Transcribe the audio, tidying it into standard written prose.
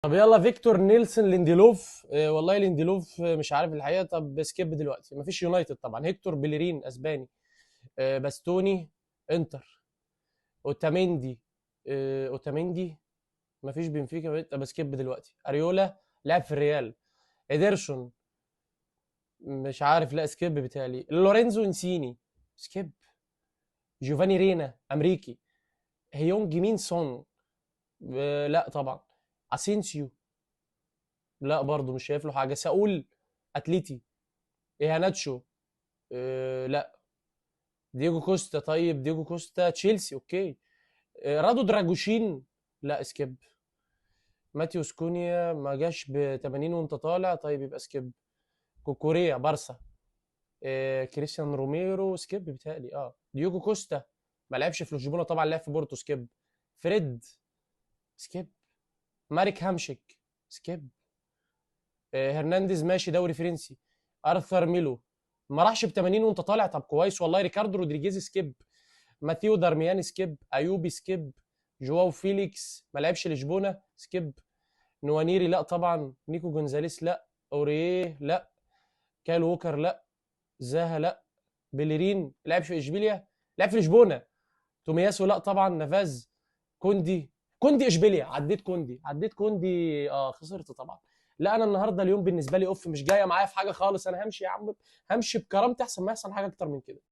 طب يلا فيكتور نيلسون لينديلوف والله لينديلوف مش عارف الحقيقه. طب سكيب دلوقتي مفيش يونايتد طبعا. هيكتور بيليرين اسباني. باستوني انتر. اوتاميندي اوتاميندي مفيش بنفيكا. طب سكيب دلوقتي. اريولا لعب في الريال. اديرسون مش عارف. لا سكيب بتاعي. لورينزو انسيني سكيب. جوفاني رينا امريكي. هيونج مين سون لا طبعا. اسينسيو لا برضه مش شايف له حاجه. ساول اتليتي. ايهاناتشو لا. ديجو كوستا. طيب ديجو كوستا تشيلسي اوكي. رادو دراجوشين لا سكيب. ماتيوس كونيا ما جاش ب 80 وانت طالع. طيب يبقى سكيب. كوكوريا بارسا. كريستيان روميرو سكيب بيتهيألي. ديوجو كوستا ما لعبش في لشبونه طبعا. لعب في بورتو سكيب. فريد سكيب. مارك هامشيك سكيب. هرنانديز ماشي دوري فرنسي. ارثر ميلو ما راحش ب 80 وانت طالع. طب كويس والله. ريكاردو رودريجيز سكيب. ماتيو دارميان سكيب. ايوبي سكيب. جواو فيليكس ما لعبش لشبونه سكيب. نوانيري لا طبعا. نيكو جونزاليس لا. اوريه لا. كايل ووكر لا. زاها لا. بيليرين لعب في اشبيليا. لعب في لشبونه. تومياسو لا طبعا. نافاز. كوندي. كوندي اشبيليا. عديت كوندي. عديت كوندي. خسرت طبعا. لا انا النهارده اليوم بالنسبه لي اوف. مش جايه معايا في حاجه خالص. انا همشي يا عم. همشي بكرامتي احسن ما يحصل حاجه اكتر من كده.